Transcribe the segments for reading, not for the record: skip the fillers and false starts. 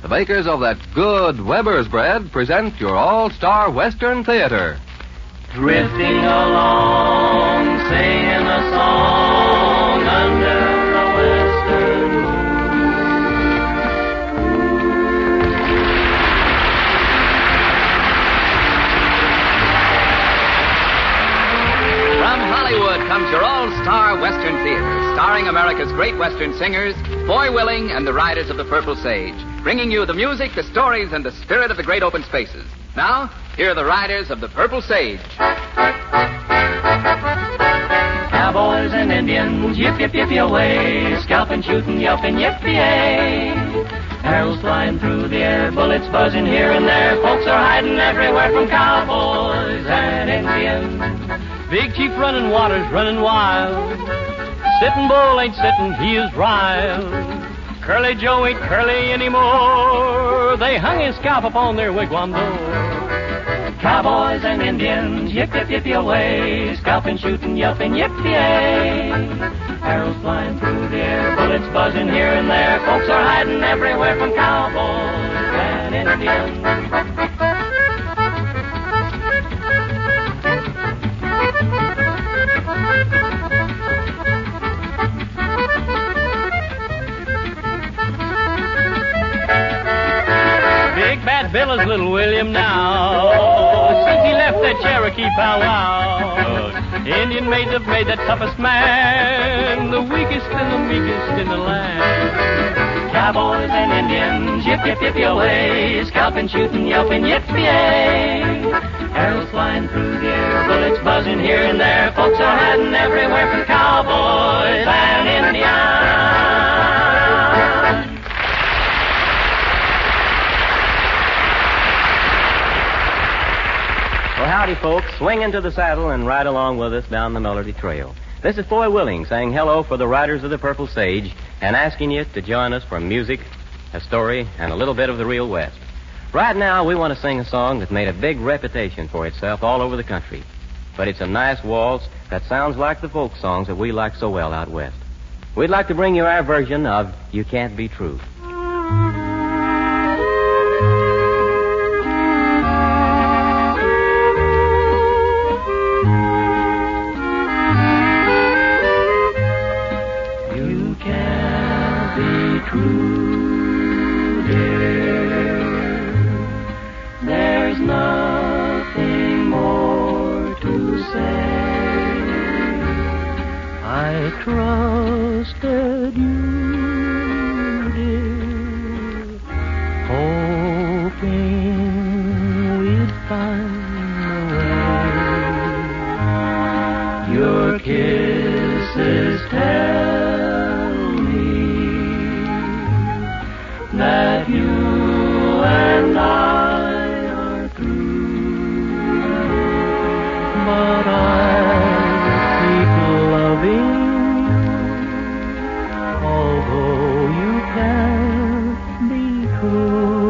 The makers of that good Weber's bread present your all-star Western Theater. Drifting along, singing a song under a western moon. From Hollywood comes your all-star Western Theater, starring America's great Western singers, Foy Willing and the Riders of the Purple Sage, bringing you the music, the stories, and the spirit of the great open spaces. Now, here are the Riders of the Purple Sage. Cowboys and Indians, yip, yip, yip, away, scalping, shooting, yelping, yippee-yay. Arrows flying through the air, bullets buzzing here and there. Folks are hiding everywhere from cowboys and Indians. Big Chief running waters, running wild. Sitting Bull ain't sitting, he is riled. Curly Joe ain't curly anymore. They hung his scalp upon their wigwam door. Cowboys and Indians, yip, yip, yip, away, scalping, shooting, yelping, yippee-yay. Arrows flying through the air, bullets buzzing here and there. Folks are hiding everywhere from cowboys and Indians. Bad Bill is little William now, since he left that Cherokee powwow. Indian maids have made the toughest man, the weakest and the meekest in the land. Cowboys and Indians, yip, yip, yip, away, scalping, shooting, yelping, yippee-yay. Arrows flying through the air, bullets buzzing here and there. Folks are hiding everywhere from cowboys and Indians. Well, howdy, folks. Swing into the saddle and ride along with us down the Melody Trail. This is Foy Willing saying hello for the Riders of the Purple Sage and asking you to join us for music, a story, and a little bit of the real West. Right now, we want to sing a song that made a big reputation for itself all over the country. But it's a nice waltz that sounds like the folk songs that we like so well out west. We'd like to bring you our version of You Can't Be True. True, dear, there's nothing more to say. I trusted you, dear, hoping we'd find a way. Your kisses tell me that you and I are through, but I'll keep loving you, although you can't be true.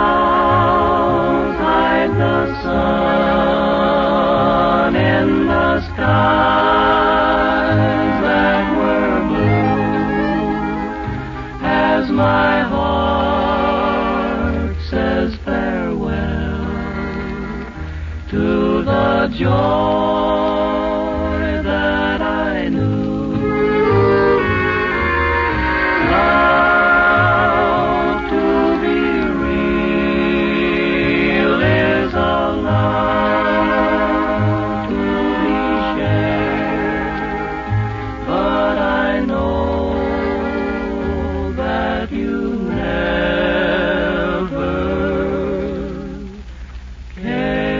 Clouds hide the sun in the sky. My heart says farewell to the joy that I knew. Love to be real is a love to be shared, but I know you never cared.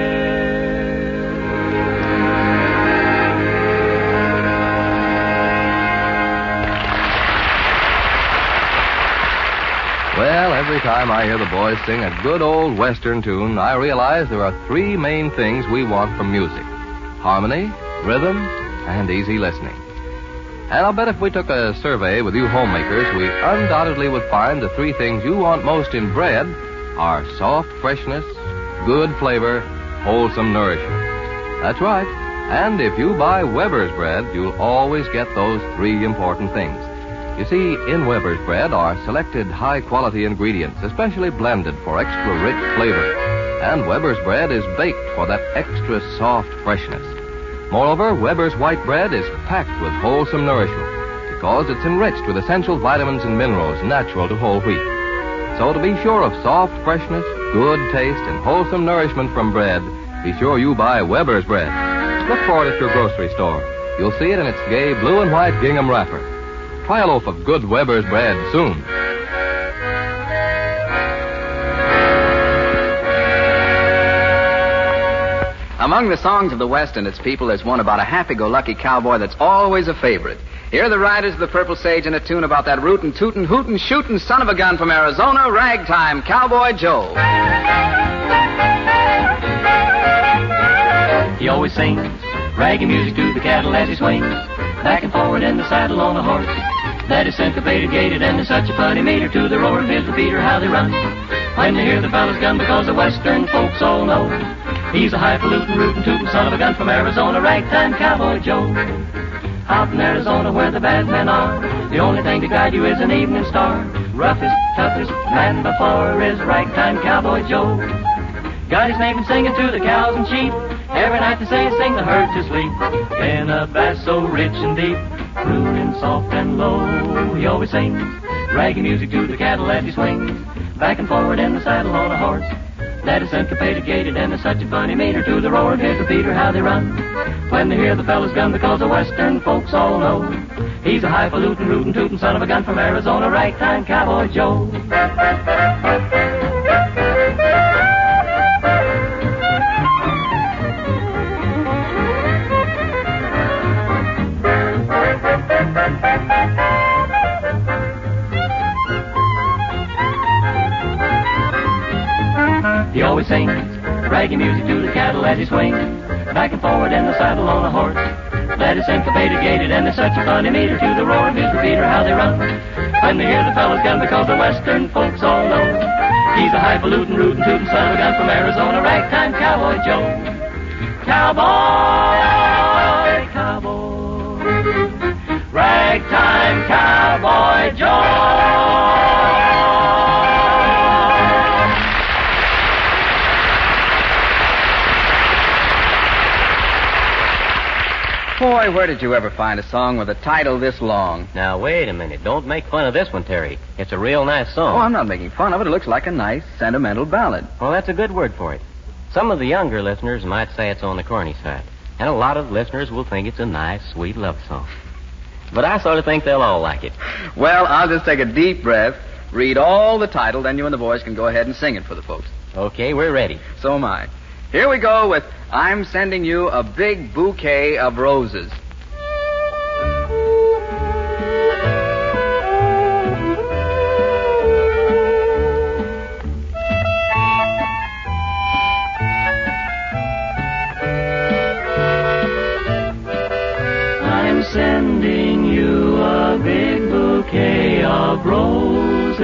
Well, every time I hear the boys sing a good old Western tune, I realize there are three main things we want from music: harmony, rhythm, and easy listening. And I'll bet if we took a survey with you homemakers, we undoubtedly would find the three things you want most in bread are soft freshness, good flavor, wholesome nourishment. That's right. And if you buy Weber's bread, you'll always get those three important things. You see, in Weber's bread are selected high-quality ingredients, especially blended for extra rich flavor. And Weber's bread is baked for that extra soft freshness. Moreover, Weber's white bread is packed with wholesome nourishment because it's enriched with essential vitamins and minerals natural to whole wheat. So to be sure of soft freshness, good taste, and wholesome nourishment from bread, be sure you buy Weber's bread. Look for it at your grocery store. You'll see it in its gay blue and white gingham wrapper. Try a loaf of good Weber's bread soon. Among the songs of the West and its people, there's one about a happy-go-lucky cowboy that's always a favorite. Here are the Riders of the Purple Sage in a tune about that rootin', tootin', hootin', shootin' son of a gun from Arizona, Ragtime Cowboy Joe. He always sings raggy music to the cattle as he swings back and forward in the saddle on a horse that is syncopated, gated, and is such a funny meter to the roar of his repeater how they run when they hear the fellow's gun, because the Western folks all know he's a highfalutin, rootin', tootin' son of a gun from Arizona, Ragtime Cowboy Joe. Out in Arizona where the bad men are, the only thing to guide you is an evening star. Roughest, toughest man before is Ragtime Cowboy Joe. Got his name in singing to the cows and sheep. Every night they say sing the herd to sleep. In a bass so rich and deep, crooning soft and low. He always sings raggy music to the cattle as he swings back and forward in the saddle on a horse that is syncopated, gated, and is such a funny meter to the roar of his repeater how they run when they hear the fellow's gun, because the Western folks all know he's a highfalutin, rootin', tootin' son of a gun from Arizona, Ragtime Cowboy Joe. He always sings raggy music to the cattle as he swings back and forward in the saddle on a horse that is syncopated, gated, and is such a funny meter to the roar of his repeater how they run when they hear the fellow's gun, because the Western folks all know he's a highfalutin, rootin', tootin' son of a gun from Arizona, Ragtime Cowboy Joe. Cowboy, cowboy, Ragtime Cowboy Joe. Boy, where did you ever find a song with a title this long? Now, wait a minute. Don't make fun of this one, Terry. It's a real nice song. Oh, I'm not making fun of it. It looks like a nice, sentimental ballad. Well, that's a good word for it. Some of the younger listeners might say it's on the corny side, and a lot of listeners will think it's a nice, sweet love song. But I sort of think they'll all like it. Well, I'll just take a deep breath, read all the title, then you and the boys can go ahead and sing it for the folks. Okay, we're ready. So am I. Here we go with I'm Sending You a Big Bouquet of Roses. I'm sending you a big bouquet of roses,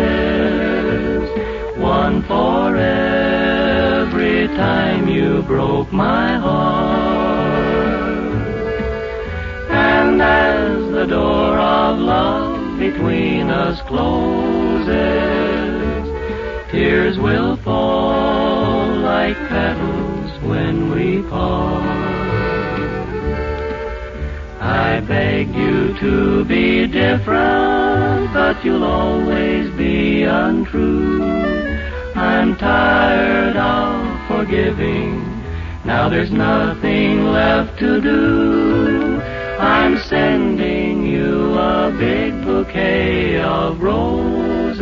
one for every time you broke my heart. And as the door of love between us closes, tears will fall like petals when we part. I begged you to be different, but you'll always be untrue. I'm tired of forgiving, now there's nothing left to do. I'm sending you a big bouquet of roses,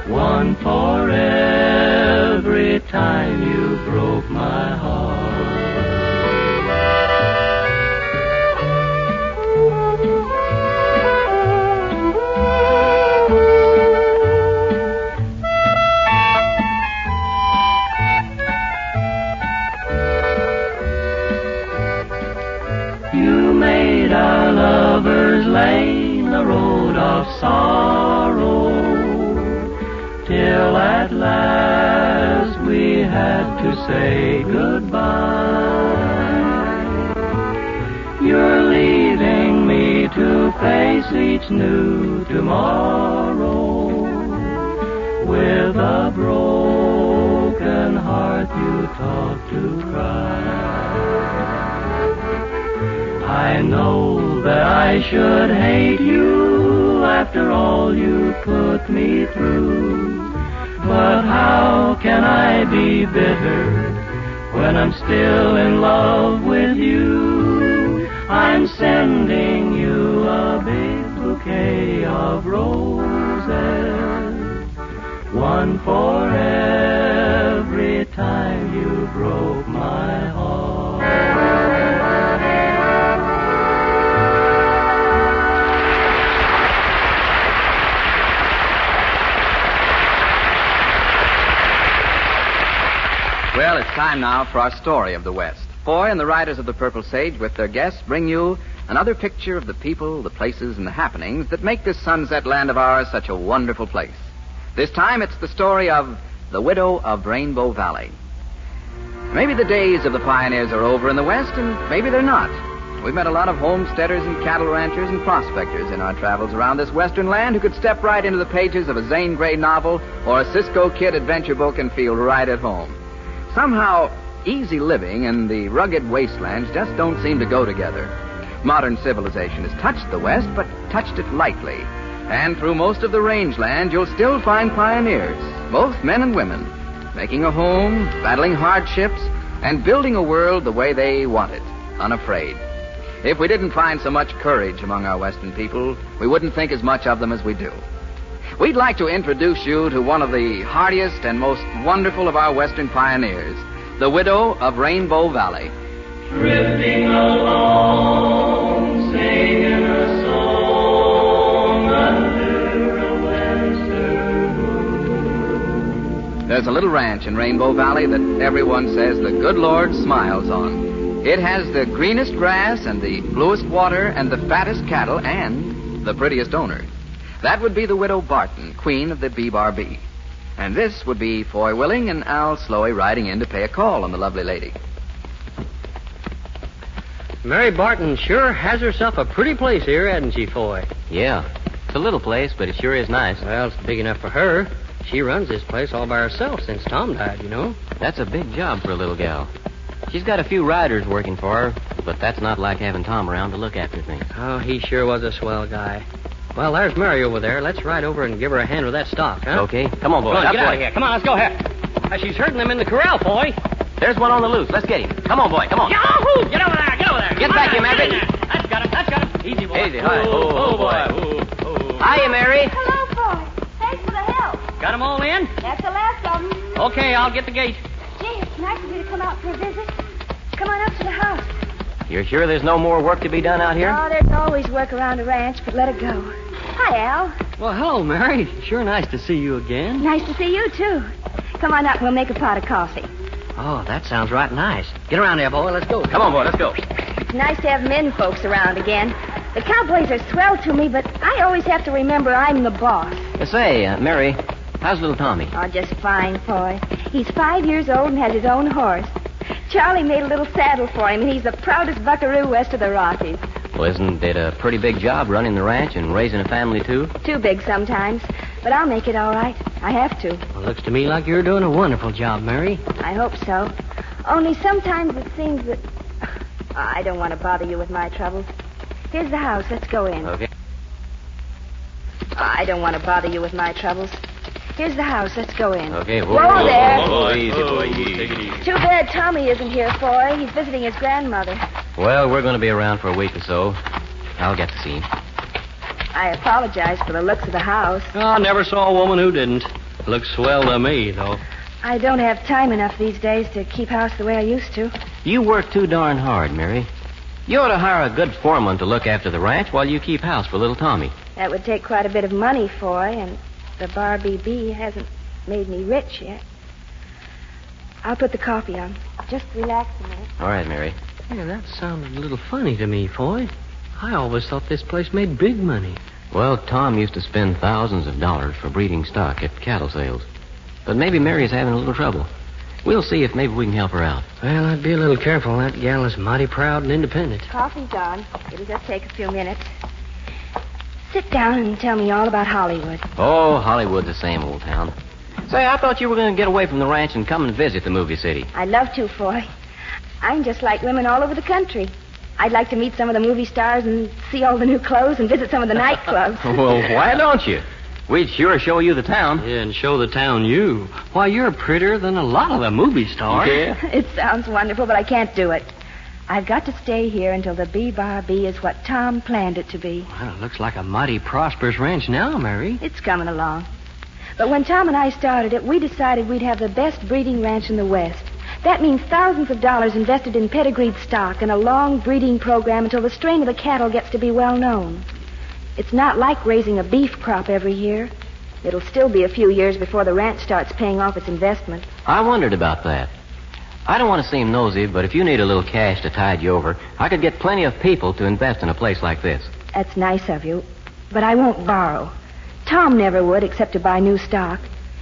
one for every time you broke my heart. You made our lovers lane a road of sorrow, till at last we had to say goodbye. face each new tomorrow. With a broken heart you taught to cry. I know that I should hate you after all you put me through. But how can I be bitter when I'm still in love with you? I'm sending you a big bouquet of roses, one for every time you broke my heart. Well, it's time now for our story of the West. Foy and the Riders of the Purple Sage, with their guests, bring you another picture of the people, the places, and the happenings that make this sunset land of ours such a wonderful place. This time, it's the story of the Widow of Rainbow Valley. Maybe the days of the pioneers are over in the West, and maybe they're not. We've met a lot of homesteaders and cattle ranchers and prospectors in our travels around this western land who could step right into the pages of a Zane Grey novel or a Cisco Kid adventure book and feel right at home. Somehow, easy living and the rugged wastelands just don't seem to go together. Modern civilization has touched the West, but touched it lightly. And through most of the rangeland, you'll still find pioneers, both men and women, making a home, battling hardships, and building a world the way they want it, unafraid. If we didn't find so much courage among our Western people, we wouldn't think as much of them as we do. We'd like to introduce you to one of the hardiest and most wonderful of our Western pioneers, the Widow of Rainbow Valley. Drifting along, singing a song under a western moon. There's a little ranch in Rainbow Valley that everyone says the good Lord smiles on. It has the greenest grass and the bluest water and the fattest cattle and the prettiest owner. That would be the Widow Barton, queen of the B-Bar-B. And this would be Foy Willing and Al Sloey riding in to pay a call on the lovely lady. Mary Barton sure has herself a pretty place here, hasn't she, Foy? Yeah. It's a little place, but it sure is nice. Well, it's big enough for her. She runs this place all by herself since Tom died, you know. That's a big job for a little gal. She's got a few riders working for her, but that's not like having Tom around to look after things. Oh, he sure was a swell guy. Well, there's Mary over there. Let's ride over and give her a hand with that stock, huh? Okay. Come on, boy. Come on, get out of here. Come on, let's go ahead. She's herding them in the corral, Foy. There's one on the loose. Let's get him. Come on, boy. Come on. Yahoo! Get over there. Get over there. Get back here, Mary. That's got him. That's got him. Easy, boy. Easy. Hi. Oh, boy. Hiya, Mary. Hello, Foy. Thanks for the help. Got them all in? That's the last of them. Okay, I'll get the gate. Gee, it's nice of you to come out for a visit. Come on up to the house. You're sure there's no more work to be done out here? Oh, there's always work around a ranch, but let it go. Hi, Al. Well, hello, Mary. Sure nice to see you again. Nice to see you, too. Come on up. We'll make a pot of coffee. Oh, that sounds right nice. Get around there, boy. Let's go. Come on, boy. Let's go. It's nice to have men folks around again. The cowboys are swell to me, but I always have to remember I'm the boss. Say, Mary, how's little Tommy? Oh, just fine, Foy. He's 5 years old and has his own horse. Charlie made a little saddle for him, and he's the proudest buckaroo west of the Rockies. Well, isn't it a pretty big job running the ranch and raising a family, too? Too big sometimes, but I'll make it all right. I have to. Well, looks to me like you're doing a wonderful job, Mary. I hope so. Only sometimes it seems that... I don't want to bother you with my troubles. Here's the house. Let's go in. Okay. I don't want to bother you with my troubles. Here's the house. Let's go in. Okay. Whoa there. Easy, boy. Easy. Too bad Tommy isn't here, Foy. He's visiting his grandmother. Well, we're going to be around for a week or so. I'll get to see him. I apologize for the looks of the house. Oh, I never saw a woman who didn't. Looks swell to me, though. I don't have time enough these days to keep house the way I used to. You work too darn hard, Mary. You ought to hire a good foreman to look after the ranch while you keep house for little Tommy. That would take quite a bit of money, Foy, and the B-Bar-B hasn't made me rich yet. I'll put the coffee on. Just relax a minute. All right, Mary. Yeah, that sounded a little funny to me, Foy. I always thought this place made big money. Well, Tom used to spend thousands of dollars for breeding stock at cattle sales. But maybe Mary's having a little trouble. We'll see if maybe we can help her out. Well, I'd be a little careful. That gal is mighty proud and independent. Coffee's on. It'll just take a few minutes. Sit down and tell me all about Hollywood. Oh, Hollywood's the same old town. Say, I thought you were going to get away from the ranch and come and visit the movie city. I'd love to, Foy. I'm just like women all over the country. I'd like to meet some of the movie stars and see all the new clothes and visit some of the nightclubs. Well, why don't you? We'd sure show you the town. Yeah, and show the town you. Why, you're prettier than a lot of the movie stars. Yeah. It sounds wonderful, but I can't do it. I've got to stay here until the B-Bar-B is what Tom planned it to be. Well, it looks like a mighty prosperous ranch now, Mary. It's coming along. But when Tom and I started it, we decided we'd have the best breeding ranch in the West. That means thousands of dollars invested in pedigreed stock and a long breeding program until the strain of the cattle gets to be well known. It's not like raising a beef crop every year. It'll still be a few years before the ranch starts paying off its investment. I wondered about that. I don't want to seem nosy, but if you need a little cash to tide you over, I could get plenty of people to invest in a place like this. That's nice of you, but I won't borrow. Tom never would, except to buy new stock.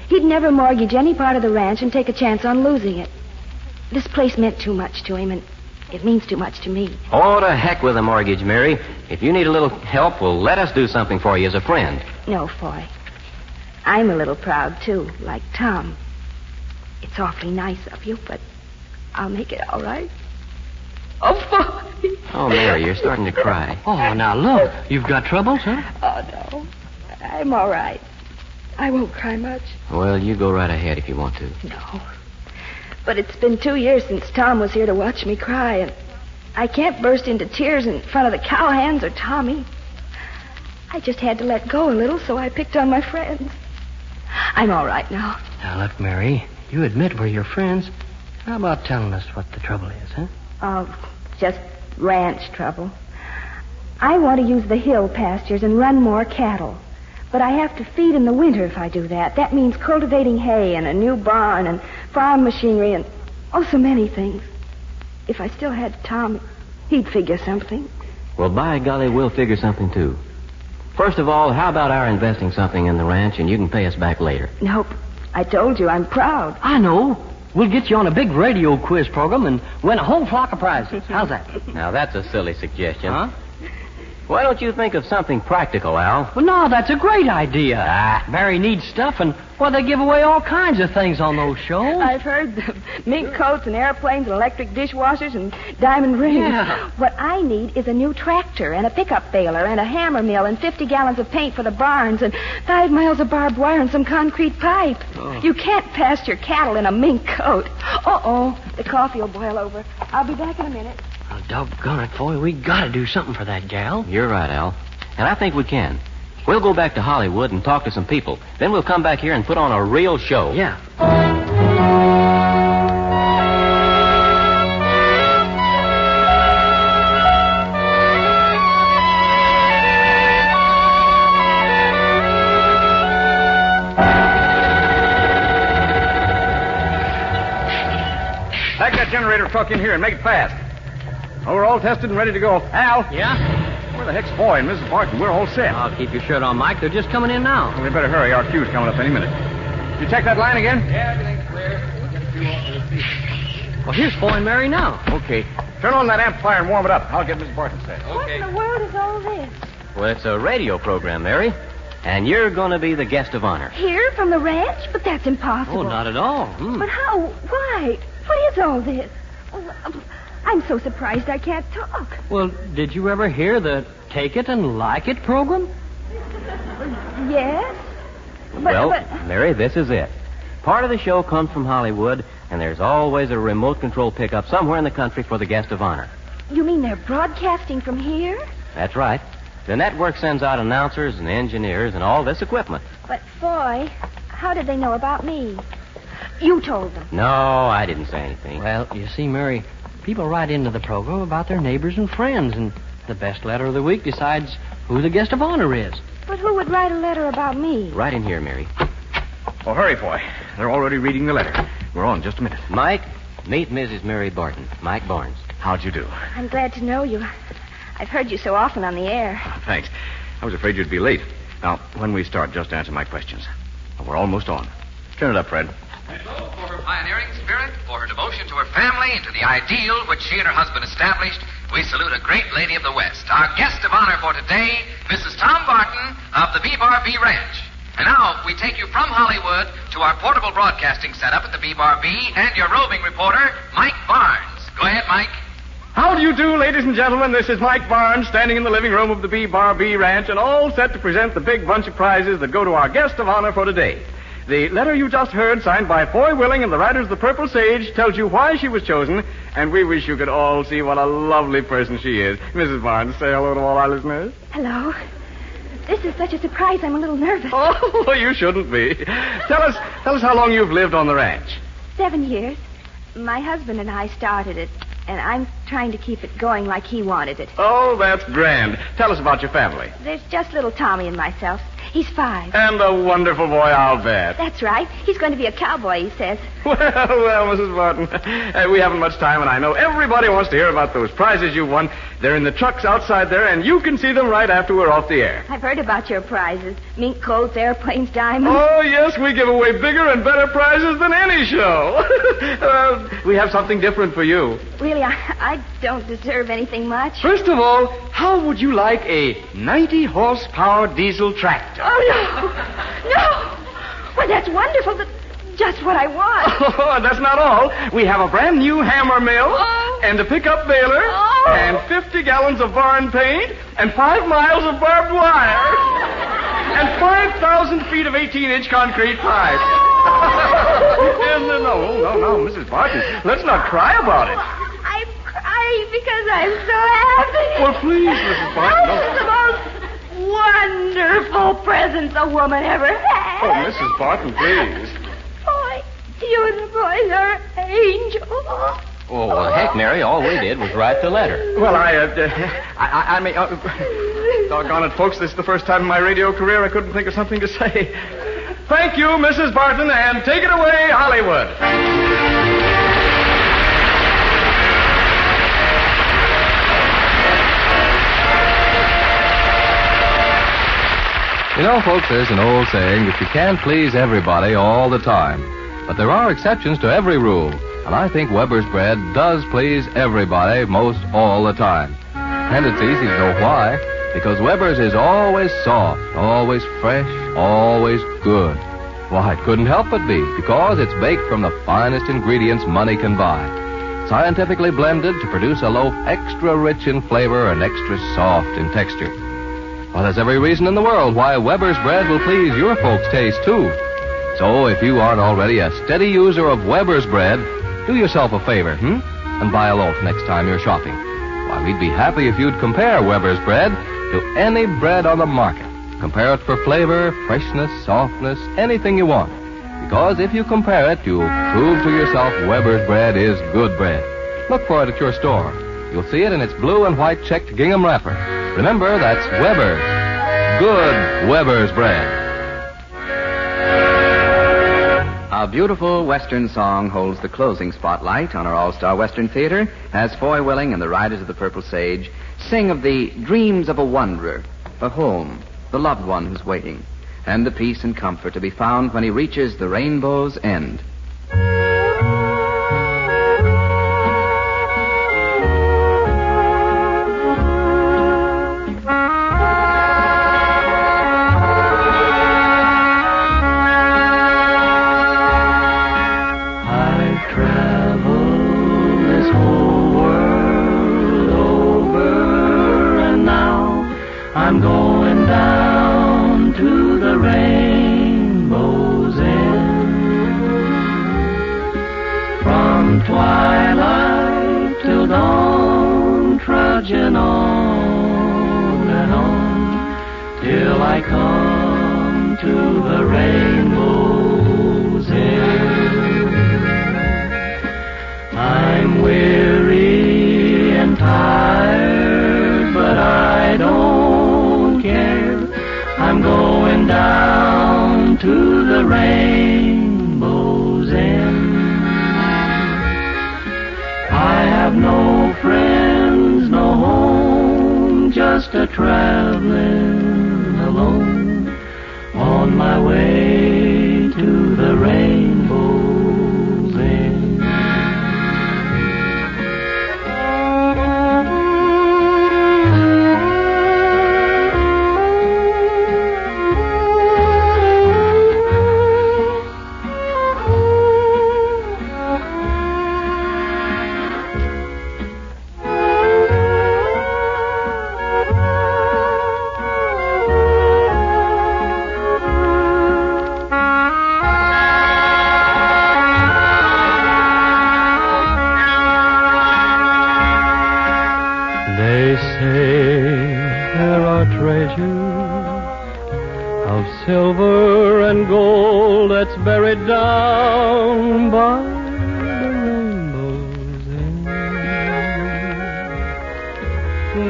He'd never mortgage any part of the ranch and take a chance on losing it. This place meant too much to him, and it means too much to me. Oh, to heck with a mortgage, Mary. If you need a little help, well, let us do something for you as a friend. No, Foy. I'm a little proud, too, like Tom. It's awfully nice of you, but I'll make it all right. Oh, Foy. Oh, Mary, you're starting to cry. Oh, now look. You've got troubles, huh? Oh, no. I'm all right. I won't cry much. Well, you go right ahead if you want to. No. But it's been 2 years since Tom was here to watch me cry, and I can't burst into tears in front of the cowhands or Tommy. I just had to let go a little, so I picked on my friends. I'm all right now. Now, look, Mary, you admit we're your friends. How about telling us what the trouble is, huh? Oh, just ranch trouble. I want to use the hill pastures and run more cattle. But I have to feed in the winter if I do that. That means cultivating hay and a new barn and farm machinery and, oh, so many things. If I still had Tom, he'd figure something. Well, by golly, we'll figure something, too. First of all, how about our investing something in the ranch and you can pay us back later? Nope. I told you, I'm proud. I know. We'll get you on a big radio quiz program and win a whole flock of prizes. How's that? Now, that's a silly suggestion. Huh? Why don't you think of something practical, Al? Well, no, that's a great idea. Mary needs stuff, and, well, they give away all kinds of things on those shows. I've heard the mink coats and airplanes and electric dishwashers and diamond rings. Yeah. What I need is a new tractor and a pickup baler and a hammer mill and 50 gallons of paint for the barns and 5 miles of barbed wire and some concrete pipe. Oh. You can't pasture cattle in a mink coat. Uh-oh, the coffee will boil over. I'll be back in a minute. Well, doggone it, boy, we gotta do something for that gal. You're right, Al. And I think we can. We'll go back to Hollywood and talk to some people. Then we'll come back here and put on a real show. Yeah. Pack that generator truck in here and make it fast. Well, we're all tested and ready to go. Al? Yeah? Where the heck's Foy and Mrs. Barton? We're all set. I'll keep your shirt on, Mike. They're just coming in now. Well, we better hurry. Our cue's coming up any minute. You check that line again? Yeah, everything's clear. Well, here's Foy and Mary now. Okay. Turn on that amplifier and warm it up. I'll get Mrs. Barton set. What in the world is all this? Well, it's a radio program, Mary. And you're going to be the guest of honor. Here from the ranch? But that's impossible. Oh, not at all. But how? Why? What is all this? I'm so surprised I can't talk. Well, did you ever hear the Take It and Like It program? Yes? Well, Mary, this is it. Part of the show comes from Hollywood, and there's always a remote control pickup somewhere in the country for the guest of honor. You mean they're broadcasting from here? That's right. The network sends out announcers and engineers and all this equipment. But, Foy, how did they know about me? You told them. No, I didn't say anything. Well, you see, Mary, people write into the program about their neighbors and friends, and the best letter of the week decides who the guest of honor is. But who would write a letter about me? Right in here, Mary. Oh, hurry, Foy. They're already reading the letter. We're on in just a minute. Mike, meet Mrs. Mary Barton. Mike Barnes. How'd you do? I'm glad to know you. I've heard you so often on the air. Thanks. I was afraid you'd be late. Now, when we start, just answer my questions. We're almost on. Turn it up, Fred. So, for her pioneering spirit, for her devotion to her family and to the ideal which she and her husband established, we salute a great lady of the West. Our guest of honor for today, Mrs. Tom Barton of the B-Bar B Ranch. And now we take you from Hollywood to our portable broadcasting setup at the B-Bar B and your roving reporter, Mike Barnes. Go ahead, Mike. How do you do, ladies and gentlemen? This is Mike Barnes, standing in the living room of the B-Bar B Ranch, and all set to present the big bunch of prizes that go to our guest of honor for today. The letter you just heard, signed by Foy Willing and the Riders of the Purple Sage, tells you why she was chosen, and we wish you could all see what a lovely person she is. Mrs. Barnes, say hello to all our listeners. Hello. This is such a surprise, I'm a little nervous. Oh, you shouldn't be. Tell us how long you've lived on the ranch. 7 years. My husband and I started it, and I'm trying to keep it going like he wanted it. Oh, that's grand. Tell us about your family. There's just little Tommy and myself. He's 5. And a wonderful boy, I'll bet. That's right. He's going to be a cowboy, he says. Well, Mrs. Barton, we haven't much time, and I know everybody wants to hear about those prizes you won. They're in the trucks outside there, and you can see them right after we're off the air. I've heard about your prizes. Mink coats, airplanes, diamonds. Oh, yes, we give away bigger and better prizes than any show. We have something different for you. Really, I don't deserve anything much. First of all, how would you like a 90-horsepower diesel tractor? Oh, no. No. Well, that's wonderful. That's just what I want. Oh, that's not all. We have a brand new hammer mill and a pickup baler and 50 gallons of barn paint and 5 miles of barbed wire and 5,000 feet of 18-inch concrete pipe. No, Mrs. Barton. Let's not cry about it. I'm crying because I'm so happy. Well, please, Mrs. Barton. This is the most wonderful present a woman ever had. Oh, Mrs. Barton, please. Boy, you and the boys are angels. Oh, well, heck, Mary, all we did was write the letter. Well, I mean, doggone it, folks, this is the first time in my radio career I couldn't think of something to say. Thank you, Mrs. Barton, and take it away, Hollywood. You know, folks, there's an old saying that you can't please everybody all the time. But there are exceptions to every rule. And I think Weber's bread does please everybody most all the time. And it's easy to know why. Because Weber's is always soft, always fresh, always good. Why, it couldn't help but be, because it's baked from the finest ingredients money can buy. Scientifically blended to produce a loaf extra rich in flavor and extra soft in texture. Well, there's every reason in the world why Weber's bread will please your folks' taste, too. So, if you aren't already a steady user of Weber's bread, do yourself a favor, and buy a loaf next time you're shopping. Why, we'd be happy if you'd compare Weber's bread to any bread on the market. Compare it for flavor, freshness, softness, anything you want. Because if you compare it, you'll prove to yourself Weber's bread is good bread. Look for it at your store. You'll see it in its blue and white checked gingham wrapper. Remember, that's Weber's. Good Weber's bread. A beautiful Western song holds the closing spotlight on our All-Star Western Theater as Foy Willing and the Riders of the Purple Sage sing of the dreams of a wanderer, a home, the loved one who's waiting, and the peace and comfort to be found when he reaches the rainbow's end. I'm going down to the rainbow's end. From twilight till dawn, trudging on and on, till I come to the rainbow's end. I'm weary and tired, but I don't care. I'm going down to the rainbow's end. I have no friends, no home, just a traveling alone on my way to the rainbow's end. They say there are treasures of silver and gold that's buried down by the rainbow's end.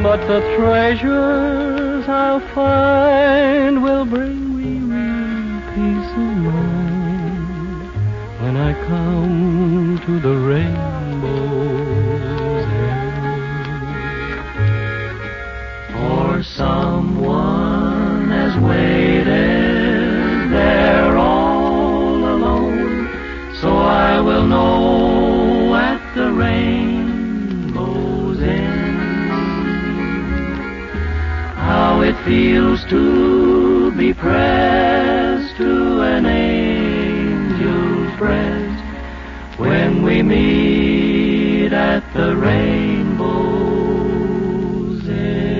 But the treasures I'll find will bring me real peace of mind when I come to the rainbow's end. For someone has waited there all alone, so I will know at the rainbow's end how it feels to be pressed to an angel's breast when we meet at the rainbow's end.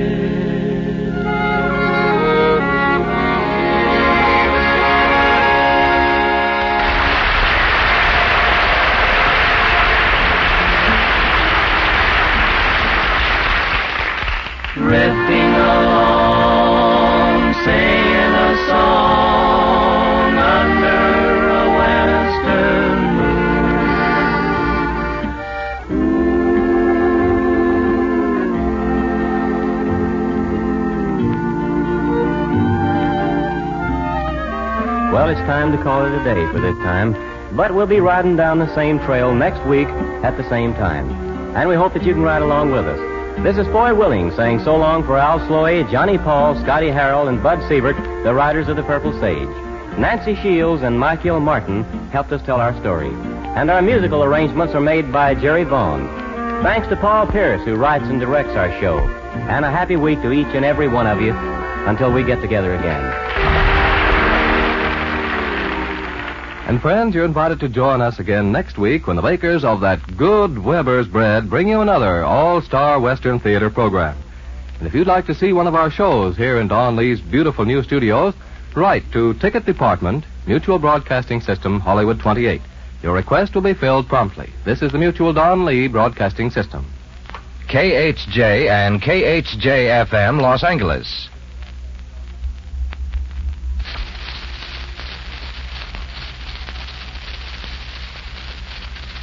Drifting along, singing a song under a western moon. Well, it's time to call it a day for this time, but we'll be riding down the same trail next week at the same time. And we hope that you can ride along with us. This is Foy Willing saying so long for Al Sloey, Johnny Paul, Scotty Harrell, and Bud Siebert, the Riders of the Purple Sage. Nancy Shields and Michael Martin helped us tell our story. And our musical arrangements are made by Jerry Vaughn. Thanks to Paul Pierce, who writes and directs our show. And a happy week to each and every one of you until we get together again. And friends, you're invited to join us again next week when the bakers of that good Weber's bread bring you another all-star Western theater program. And if you'd like to see one of our shows here in Don Lee's beautiful new studios, write to Ticket Department, Mutual Broadcasting System, Hollywood 28. Your request will be filled promptly. This is the Mutual Don Lee Broadcasting System. KHJ and KHJ-FM Los Angeles.